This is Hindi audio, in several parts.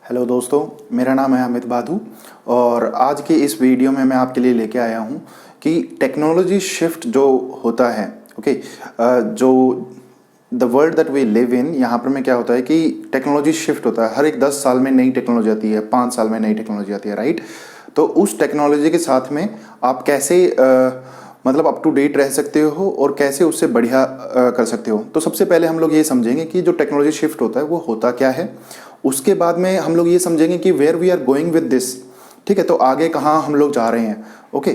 हेलो दोस्तों, मेरा नाम है अमित बाधू और आज के इस वीडियो में मैं आपके लिए लेके आया हूँ कि टेक्नोलॉजी शिफ्ट जो होता है, ओके, जो the world that we live in, यहाँ पर में क्या होता है कि टेक्नोलॉजी शिफ्ट होता है। हर एक 10 साल में नई टेक्नोलॉजी आती है, 5 साल में नई टेक्नोलॉजी आती है, राइट। तो उस टेक्नोलॉजी के साथ में आप कैसे मतलब अप टू डेट रह सकते हो और कैसे उससे बढ़िया कर सकते हो। तो सबसे पहले हम लोग ये समझेंगे कि जो टेक्नोलॉजी शिफ्ट होता है वो होता क्या है। उसके बाद में हम लोग ये समझेंगे कि where we are going with this, ठीक है, तो आगे कहाँ हम लोग जा रहे हैं, ओके,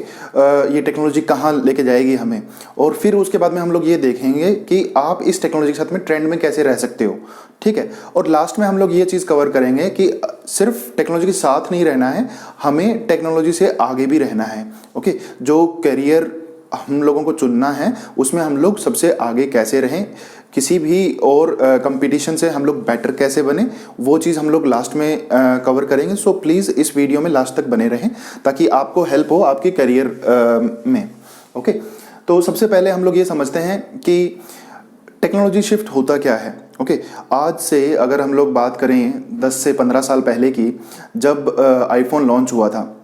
ये टेक्नोलॉजी कहाँ लेके जाएगी हमें। और फिर उसके बाद में हम लोग ये देखेंगे कि आप इस टेक्नोलॉजी के साथ में ट्रेंड में कैसे रह सकते हो, ठीक है। और लास्ट में हम लोग ये चीज़ कवर करेंगे कि सिर्फ टेक्नोलॉजी के साथ नहीं रहना है, हमें टेक्नोलॉजी से आगे भी रहना है, ओके। जो करियर हम लोगों को चुनना है उसमें हम लोग सबसे आगे कैसे रहें, किसी भी और कंपटीशन से हम लोग बेटर कैसे बने, वो चीज़ हम लोग लास्ट में कवर करेंगे। सो प्लीज़ इस वीडियो में लास्ट तक बने रहें ताकि आपको हेल्प हो आपके करियर में, ओके। तो सबसे पहले हम लोग ये समझते हैं कि टेक्नोलॉजी शिफ्ट होता क्या है, ओके। आज से अगर हम लोग बात करें 10 से 15 साल पहले की, जब आईफोन लॉन्च हुआ था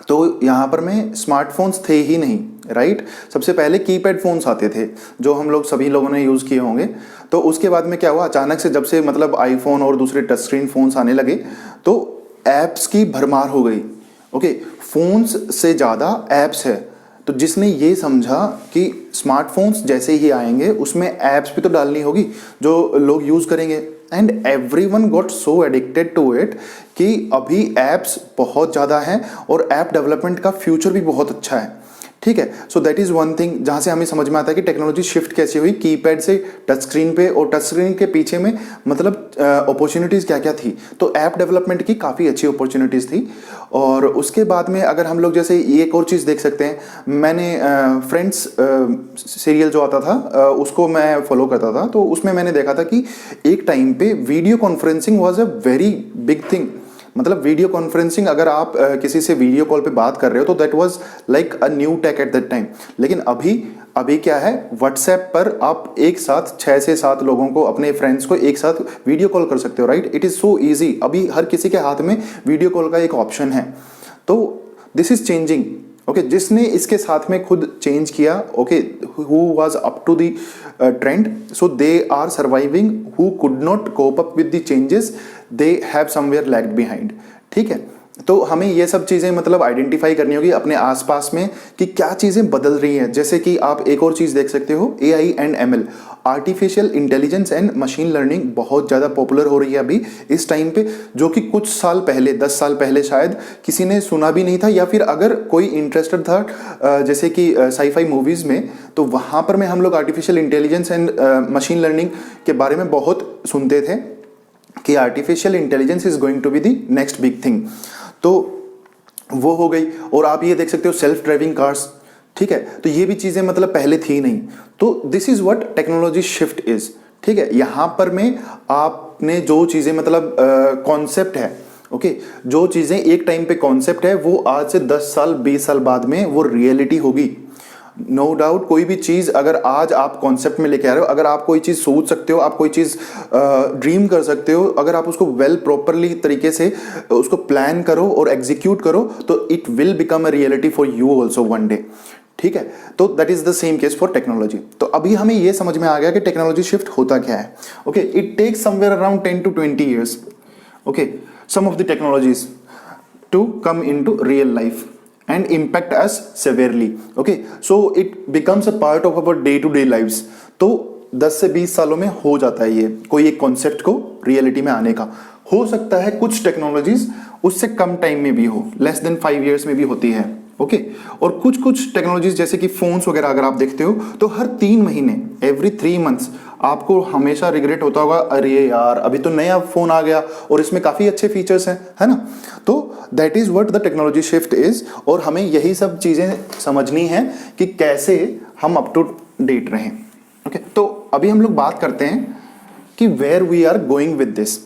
तो यहाँ पर में स्मार्टफोन्स थे ही नहीं, राइट। सबसे पहले कीपैड फ़ोन्स आते थे जो हम लोग सभी लोगों ने यूज़ किए होंगे। तो उसके बाद में क्या हुआ, अचानक से जब से मतलब आईफोन और दूसरे टच स्क्रीन फ़ोन्स आने लगे तो ऐप्स की भरमार हो गई, ओके। फ़ोन्स से ज़्यादा ऐप्स है। तो जिसने ये समझा कि स्मार्टफोन्स जैसे ही आएंगे उसमें ऐप्स भी तो डालनी होगी जो लोग यूज़ करेंगे, and everyone got so addicted to it कि अभी ऐप्स बहुत ज़्यादा हैं और ऐप डेवलपमेंट का फ्यूचर भी बहुत अच्छा है, ठीक है। So that is one thing जहाँ से हमें समझ में आता है कि टेक्नोलॉजी शिफ्ट कैसे हुई कीपैड से टच स्क्रीन पे, और टच स्क्रीन के पीछे में मतलब अपॉर्चुनिटीज़ क्या क्या थी। तो ऐप डेवलपमेंट की काफ़ी अच्छी अपॉर्चुनिटीज़ थी। और उसके बाद में अगर हम लोग जैसे एक और चीज़ देख सकते हैं, मैंने फ्रेंड्स सीरियल जो आता था उसको मैं फॉलो करता था। तो उसमें मैंने देखा था कि एक टाइम पे video conferencing was a very big thing. मतलब वीडियो कॉन्फ्रेंसिंग, अगर आप किसी से वीडियो कॉल पे बात कर रहे हो तो that was like a new take at that time. लेकिन अभी क्या है, व्हाट्सएप पर आप एक साथ 6 से 7 लोगों को, अपने फ्रेंड्स को एक साथ वीडियो कॉल कर सकते हो, right. It is so easy. अभी हर किसी के हाथ में वीडियो कॉल का एक ऑप्शन है। तो दिस इज चेंजिंग, ओके। जिसने इसके साथ में खुद चेंज किया, okay, who was up to the trend, so they are surviving. Who could not cope up with the changes, they have somewhere lagged behind, ठीक है। तो हमें ये सब चीज़ें मतलब आइडेंटिफाई करनी होगी अपने आसपास में कि क्या चीज़ें बदल रही हैं। जैसे कि आप एक और चीज़ देख सकते हो, AI and ML, artificial intelligence and machine learning बहुत ज़्यादा पॉपुलर हो रही है अभी इस टाइम पे, जो कि कुछ साल पहले, 10 साल पहले शायद किसी ने सुना भी नहीं था, या फिर अगर कोई इंटरेस्टेड था जैसे कि साईफाई मूवीज़ में, तो वहाँ पर में हम लोग artificial intelligence and machine learning के बारे में बहुत सुनते थे कि artificial intelligence is going to be the next big thing. तो वो हो गई। और आप ये देख सकते हो सेल्फ ड्राइविंग कार्स, ठीक है। तो ये भी चीज़ें मतलब पहले थी नहीं। तो this is what technology shift is, ठीक है। यहाँ पर में आपने जो चीज़ें मतलब कॉन्सेप्ट है, ओके, जो चीज़ें एक टाइम पे कॉन्सेप्ट है वो आज से 10 साल 20 साल बाद में वो रियलिटी होगी। नो डाउट, कोई भी चीज़ अगर आज आप कॉन्सेप्ट में लेके आ रहे हो, अगर आप कोई चीज़ सोच सकते हो, आप कोई चीज़ ड्रीम कर सकते हो, अगर आप उसको वेल प्रॉपरली तरीके से उसको प्लान करो और एग्जीक्यूट करो, तो it will become a reality for you also one day, ठीक है। तो that is the same case for technology. तो अभी हमें ये समझ में आ गया कि टेक्नोलॉजी शिफ्ट होता क्या है, okay. It takes somewhere around 10 to 20 years, okay, some of the technologies to come into real life and impact us severely, okay, so it becomes a part of our day to day lives। तो 10 से 20 सालों में हो जाता है ये कोई एक कॉन्सेप्ट को रियलिटी में आने का। हो सकता है कुछ टेक्नोलॉजीज उससे कम टाइम में भी हो, लेस देन 5 years में भी होती है, ओके। और कुछ टेक्नोलॉजीज जैसे कि फोन्स वगैरह अगर आप देखते हो तो हर 3 महीने, एवरी 3 months आपको हमेशा रिग्रेट होता होगा, अरे यार अभी तो नया फोन आ गया और इसमें काफी अच्छे फीचर्स हैं, है ना। तो that is what the technology shift is. और हमें यही सब चीजें समझनी है कि कैसे हम अप टू डेट रहें, ओके। तो अभी हम लोग बात करते हैं कि where we are going with this,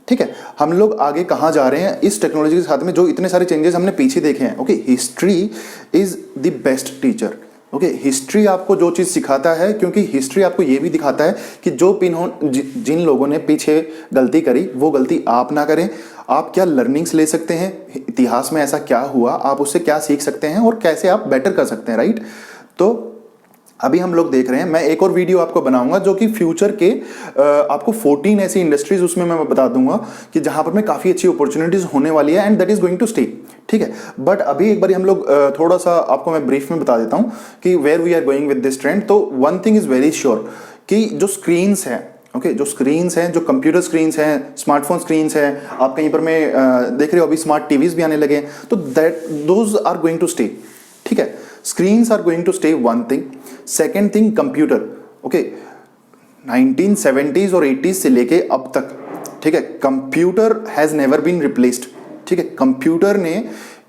ठीक है। हम लोग आगे कहाँ जा रहे हैं इस टेक्नोलॉजी के साथ में, जो इतने सारे चेंजेस हमने पीछे देखे हैं, okay. History is the best teacher, okay. History आपको जो चीज़ सिखाता है, क्योंकि हिस्ट्री आपको ये भी दिखाता है कि जो जिन लोगों ने पीछे गलती करी वो गलती आप ना करें। आप क्या लर्निंग्स ले सकते हैं, इतिहास में ऐसा क्या हुआ, आप उससे क्या सीख सकते हैं और कैसे आप बेटर कर सकते हैं, राइट। तो अभी हम लोग देख रहे हैं, मैं एक और वीडियो आपको बनाऊंगा जो कि फ्यूचर के आपको 14 ऐसी इंडस्ट्रीज उसमें मैं बता दूंगा कि जहां पर में काफी अच्छी अपॉर्चुनिटीज होने वाली है and that is going to stay, ठीक है। बट अभी एक बार हम लोग थोड़ा सा आपको मैं ब्रीफ में बता देता हूं कि where we are going with this trend. तो one thing is very sure कि जो स्क्रीन्स हैं, ओके, जो स्क्रीन्स हैं, जो कंप्यूटर स्क्रीन्स हैं, स्मार्टफोन स्क्रीन्स हैं, आप कहीं पर में देख रहे हो अभी स्मार्ट टीवीज भी आने लगे हैं, तो that those are going to stay, ठीक है। Screens are going to stay, one thing. Second thing, computer, okay, 1970s और 80s से लेके अब तक, ठीक है, computer has never been replaced, ठीक है। कंप्यूटर ने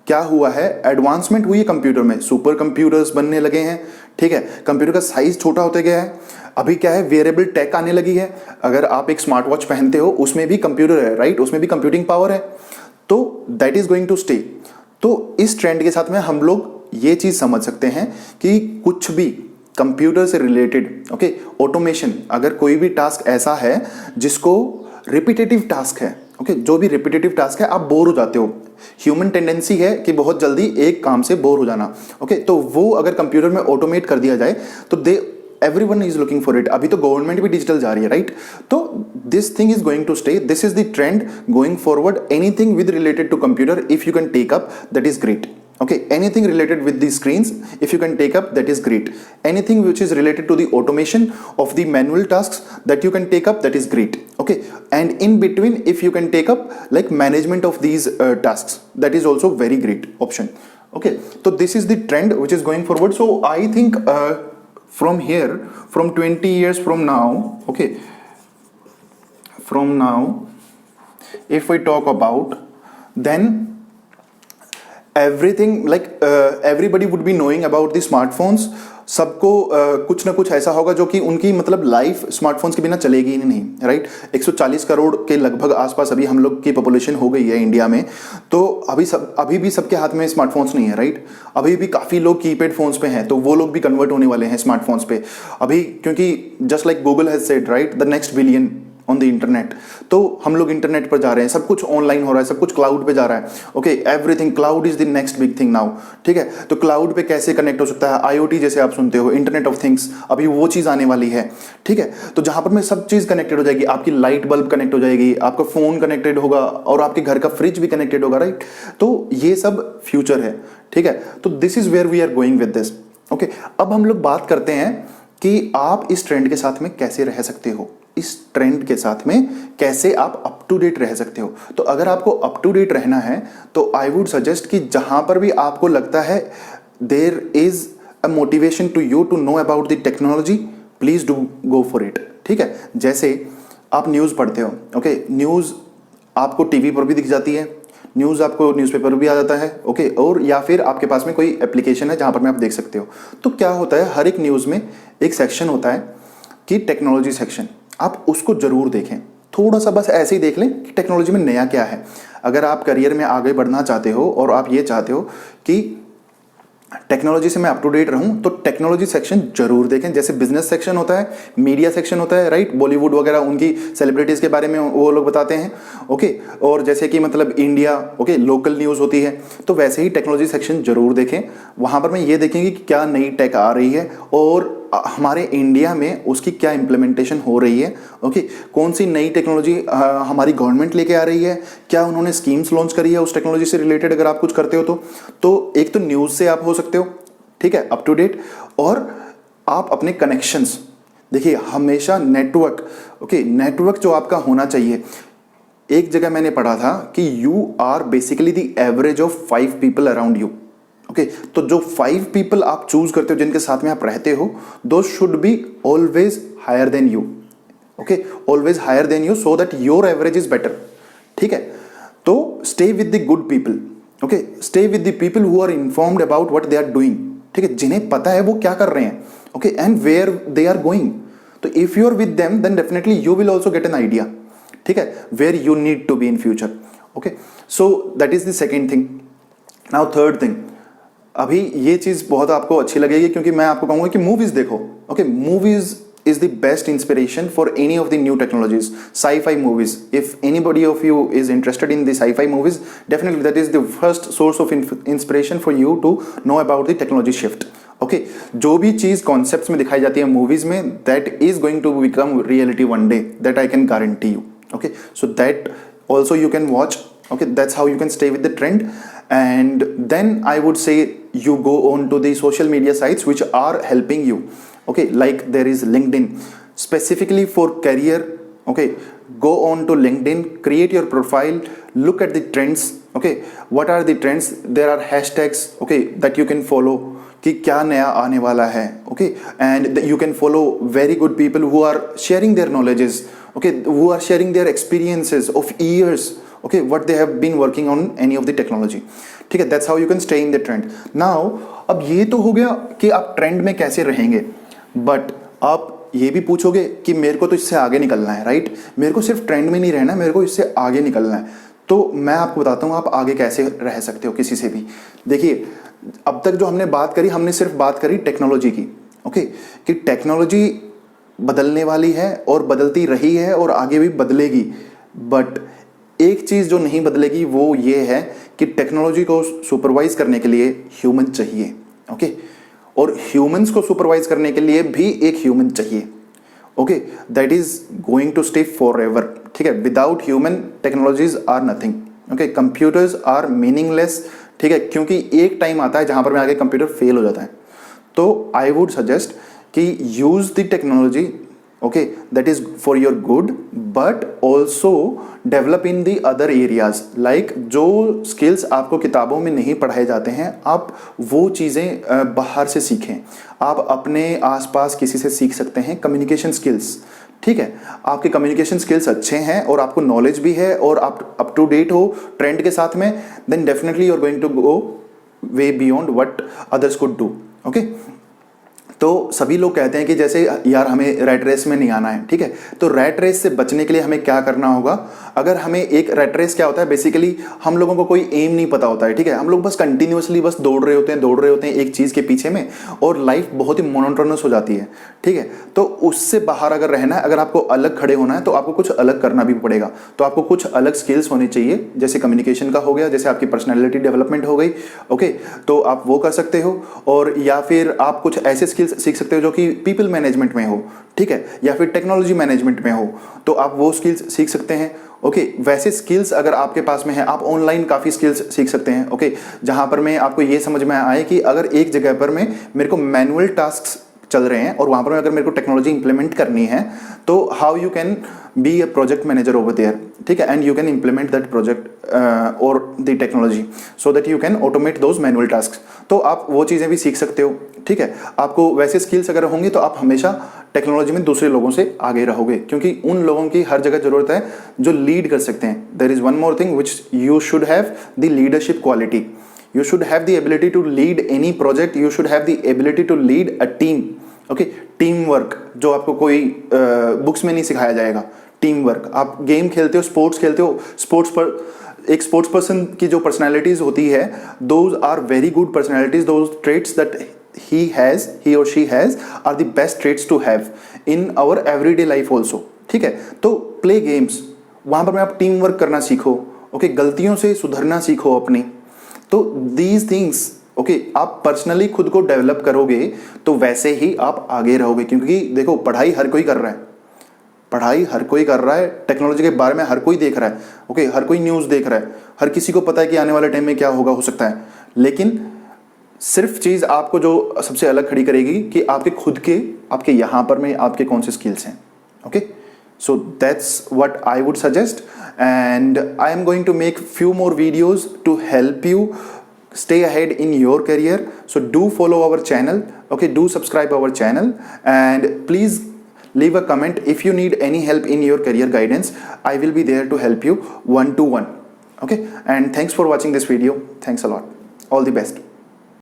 क्या हुआ है, एडवांसमेंट हुई है कंप्यूटर में, सुपर कंप्यूटर्स बनने लगे हैं, ठीक है। कंप्यूटर का साइज छोटा होते गया है। अभी क्या है, वेरिएबल टेक आने लगी है। अगर आप एक स्मार्ट वॉच पहनते हो उसमें भी कंप्यूटर है, राइट, उसमें भी कंप्यूटिंग पावर है, तो that is going to stay. तो इस ट्रेंड के साथ में हम लोग ये चीज समझ सकते हैं कि कुछ भी कंप्यूटर से रिलेटेड, ओके, ऑटोमेशन, अगर कोई भी टास्क ऐसा है जिसको रिपीटेटिव टास्क है, ओके, जो भी रिपीटेटिव टास्क है, आप बोर हो जाते हो, ह्यूमन टेंडेंसी है कि बहुत जल्दी एक काम से बोर हो जाना, ओके, तो वो अगर कंप्यूटर में ऑटोमेट कर दिया जाए तो they everyone is looking for it. अभी तो गवर्नमेंट भी डिजिटल जा रही है, राइट। तो this thing is going to stay, this is the trend going forward. Anything with related to computer if you can take up, that is great, okay, anything related with the screens if you can take up, that is great. Anything which is related to the automation of the manual tasks that you can take up, that is great, okay. And in between if you can take up like management of these tasks, that is also very great option, okay. So this is the trend which is going forward. So I think from here, from 20 years from now, okay, from now if we talk about, then everything like everybody would be knowing about the smartphones. सबको कुछ ना कुछ ऐसा होगा जो कि उनकी मतलब लाइफ स्मार्टफोन्स के बिना चलेगी ही नहीं, राइट। 140 करोड़ के लगभग आसपास अभी हम लोग की पॉपुलेशन हो गई है इंडिया में। तो अभी भी सबके हाथ में स्मार्टफोन्स नहीं है, राइट। अभी भी काफ़ी लोग कीपैड फोन्स पे हैं, तो वो लोग भी कन्वर्ट होने वाले हैं स्मार्टफोन्स पे अभी, क्योंकि just like Google has said, right, the next billion on the internet. तो हम लोग इंटरनेट पर जा रहे हैं, सब कुछ ऑनलाइन हो रहा है, सब कुछ क्लाउड पे जा रहा है, okay, everything cloud is the next big thing now, ठीक है। तो क्लाउड पे कैसे कनेक्ट हो सकता है, आईओटी जैसे आप सुनते हो, इंटरनेट ऑफ थिंग्स, अभी वो चीज़ आने वाली है, ठीक है। तो जहां पर में सब चीज़ कनेक्टेड हो जाएगी, आपकी लाइट बल्ब कनेक्ट हो जाएगी, आपका फोन कनेक्टेड होगा और आपके घर का फ्रिज भी कनेक्टेड होगा, राइट। तो ये सब फ्यूचर है, ठीक है। तो this is where we are going with this, okay. अब हम लोग बात करते हैं कि आप इस ट्रेंड के साथ में कैसे रह सकते हो, इस ट्रेंड के साथ में कैसे आप अप टू डेट रह सकते हो। तो अगर आपको अप टू डेट रहना है तो आई वुड सजेस्ट कि जहां पर भी आपको लगता है there is a motivation to you to know about the technology, please do go for it, ठीक है। जैसे आप न्यूज़ पढ़ते हो, ओके, न्यूज़ आपको टीवी पर भी दिख जाती है, न्यूज़ आपको न्यूज़पेपर भी आ जाता है, ओके, और या फिर आपके पास में कोई एप्लीकेशन है जहां पर में आप देख सकते हो। तो क्या होता है, हर एक न्यूज़ में एक सेक्शन होता है कि टेक्नोलॉजी सेक्शन, आप उसको जरूर देखें, थोड़ा सा बस ऐसे ही देख लें कि टेक्नोलॉजी में नया क्या है। अगर आप करियर में आगे बढ़ना चाहते हो और आप ये चाहते हो कि टेक्नोलॉजी से मैं अप टू डेट रहूं, तो टेक्नोलॉजी सेक्शन जरूर देखें। जैसे बिजनेस सेक्शन होता है, मीडिया सेक्शन होता है, राइट, बॉलीवुड वगैरह उनकी सेलिब्रिटीज के बारे में वो लोग बताते हैं, ओके। और जैसे कि मतलब इंडिया, ओके, लोकल न्यूज़ होती है, तो वैसे ही टेक्नोलॉजी सेक्शन जरूर देखें। वहां पर मैं ये देखेंगे कि क्या नई टेक आ रही है और हमारे इंडिया में उसकी क्या इम्प्लीमेंटेशन हो रही है, ओके, कौन सी नई टेक्नोलॉजी हमारी गवर्नमेंट लेके आ रही है, क्या उन्होंने स्कीम्स लॉन्च करी है उस टेक्नोलॉजी से रिलेटेड। अगर आप कुछ करते हो तो एक तो न्यूज़ से आप हो सकते हो, ठीक है, अप टू डेट, और आप अपने कनेक्शंस देखिए, हमेशा नेटवर्क, ओके, नेटवर्क जो आपका होना चाहिए। एक जगह मैंने पढ़ा था कि you are basically the average of 5 people around you, okay. तो जो 5 पीपल आप चूज करते हो, जिनके साथ में आप रहते हो, those should be always higher than you, okay, always higher than you, so that your average is better, ठीक है। तो stay with the good people, okay, stay with the people who are informed about what they are doing, ठीक है, जिन्हें पता है वो क्या कर रहे हैं, okay, and where they are going. तो if you are with them then definitely you will also get an idea, ठीक है, where you need to be in future, okay. So that is the second thing. Now third thing, अभी ये चीज़ बहुत आपको अच्छी लगेगी क्योंकि मैं आपको कहूँगा कि मूवीज़ देखो, okay. Movies is the best inspiration for any of the new technologies. Sci-fi movies, if anybody of you is interested in the sci-fi movies, definitely that is the first source of inspiration for you to know about the technology shift. Okay जो भी चीज़ कॉन्सेप्ट्स में दिखाई जाती है मूवीज में, that is going to become reality one day, that I can guarantee you. Okay so that also you can watch. Okay, that's how you can stay with the trend. And then I would say you go on to the social media sites which are helping you. Okay, like there is LinkedIn specifically for career. Okay, go on to LinkedIn, create your profile, look at the trends. Okay, what are the trends? There are hashtags, okay, that you can follow कि क्या नया आने वाला है. Okay, and you can follow very good people who are sharing their knowledges. Okay, who are sharing their experiences of years. Okay, what they have been working on any of the technology. ठीक है, that's how you can stay in the trend. Now, अब ये तो हो गया कि आप ट्रेंड में कैसे रहेंगे, बट आप ये भी पूछोगे कि मेरे को तो इससे आगे निकलना है, राइट? मेरे को सिर्फ ट्रेंड में नहीं रहना, मेरे को इससे आगे निकलना है. तो मैं आपको बताता हूँ आप आगे कैसे रह सकते हो किसी से भी. देखिए, अब तक जो हमने बात करी, हमने सिर्फ बात करी टेक्नोलॉजी की. ओके, कि टेक्नोलॉजी बदलने वाली है और बदलती रही है और आगे भी बदलेगी. बट एक चीज़ जो नहीं बदलेगी वो ये है कि टेक्नोलॉजी को सुपरवाइज करने के लिए ह्यूमन चाहिए. ओके, और ह्यूमंस को सुपरवाइज करने के लिए भी एक ह्यूमन चाहिए. Okay, that is going to stay forever. ठीक है, without human technologies are nothing. Okay, computers are meaningless. ठीक है, क्योंकि एक टाइम आता है जहां पर में आगे कंप्यूटर फेल हो जाता है. तो आई वुड सजेस्ट कि use the technology. Okay, that is for your good, but also develop in the other areas. Like जो skills आपको किताबों में नहीं पढ़ाए जाते हैं, आप वो चीज़ें बाहर से सीखें. आप अपने आसपास किसी से सीख सकते हैं. कम्युनिकेशन स्किल्स, ठीक है, आपके कम्युनिकेशन स्किल्स अच्छे हैं और आपको नॉलेज भी है और आप अप टू डेट हो ट्रेंड के साथ में, then definitely you are going to go way beyond what others could do. Okay, तो सभी लोग कहते हैं कि जैसे यार हमें रैट रेस में नहीं आना है. ठीक है, तो रैट रेस से बचने के लिए हमें क्या करना होगा? अगर हमें एक रैट रेस क्या होता है, बेसिकली हम लोगों को कोई एम नहीं पता होता है. ठीक है, हम लोग बस कंटिन्यूअसली बस दौड़ रहे होते हैं एक चीज़ के पीछे में, और लाइफ बहुत ही मोनोटोनस हो जाती है. ठीक है, तो उससे बाहर अगर रहना है, अगर आपको अलग खड़े होना है, तो आपको कुछ अलग करना भी पड़ेगा. तो आपको कुछ अलग स्किल्स होनी चाहिए, जैसे कम्युनिकेशन का हो गया, जैसे आपकी पर्सनैलिटी डेवलपमेंट हो गई. ओके, तो आप वो कर सकते हो. और या फिर आप कुछ ऐसे स्किल्स सीख सकते हो जो कि पीपल मैनेजमेंट में हो. ठीक है, या फिर टेक्नोलॉजी मैनेजमेंट में हो, तो आप वो स्किल्स सीख सकते हैं. ओके, वैसे स्किल्स अगर आपके पास में है, आप ऑनलाइन काफ़ी स्किल्स सीख सकते हैं. ओके, जहां पर मैं आपको ये समझ में आए कि अगर एक जगह पर में मेरे को मैनुअल टास्क चल रहे हैं और वहां पर अगर मेरे को टेक्नोलॉजी इंप्लीमेंट करनी है, तो how you can be a project manager over there. ठीक है, and you can implement that project और the technology so that you can automate those manual task. तो आप वो चीज़ें भी सीख सकते हो. ठीक है, आपको वैसे स्किल्स अगर होंगी तो आप हमेशा टेक्नोलॉजी में दूसरे लोगों से आगे रहोगे, क्योंकि उन लोगों की हर जगह जरूरत है जो लीड कर सकते हैं. There is one more thing which you should have, the leadership quality. You should have the ability to lead any project. You should have the ability to lead a team. Okay, team work जो आपको कोई बुक्स में नहीं सिखाया जाएगा. टीम वर्क, आप गेम खेलते हो, स्पोर्ट्स खेलते हो, स्पोर्ट्स पर एक स्पोर्ट्स पर्सन की जो पर्सनैलिटीज होती है, those are very good personalities. Those traits that he or she has are the best traits to have in our everyday life also. ठीक है, तो प्ले गेम्स, वहां पर में आप टीम वर्क करना सीखो. ओके, गलतियों से सुधरना सीखो अपनी. तो दीज थिंग्स, ओके, आप पर्सनली खुद को डेवलप करोगे तो वैसे ही आप आगे रहोगे. क्योंकि देखो, पढ़ाई हर कोई कर रहा है, पढ़ाई हर कोई कर रहा है, टेक्नोलॉजी के बारे में हर कोई देख रहा है. ओके, हर कोई न्यूज़ देख रहा है, हर किसी को पता है कि आने वाले टाइम में क्या होगा, हो सकता है. लेकिन सिर्फ चीज़ आपको जो सबसे अलग खड़ी करेगी कि आपके खुद के, आपके यहाँ पर में आपके कौन से स्किल्स हैं. Okay, so that's what I would suggest, and I am going to make few more videos to help you stay ahead in your career. So do follow our channel. Okay, do subscribe our channel, and please leave a comment if you need any help in your career guidance. I will be there to help you one to one. Okay, and thanks for watching this video. Thanks a lot. All the best.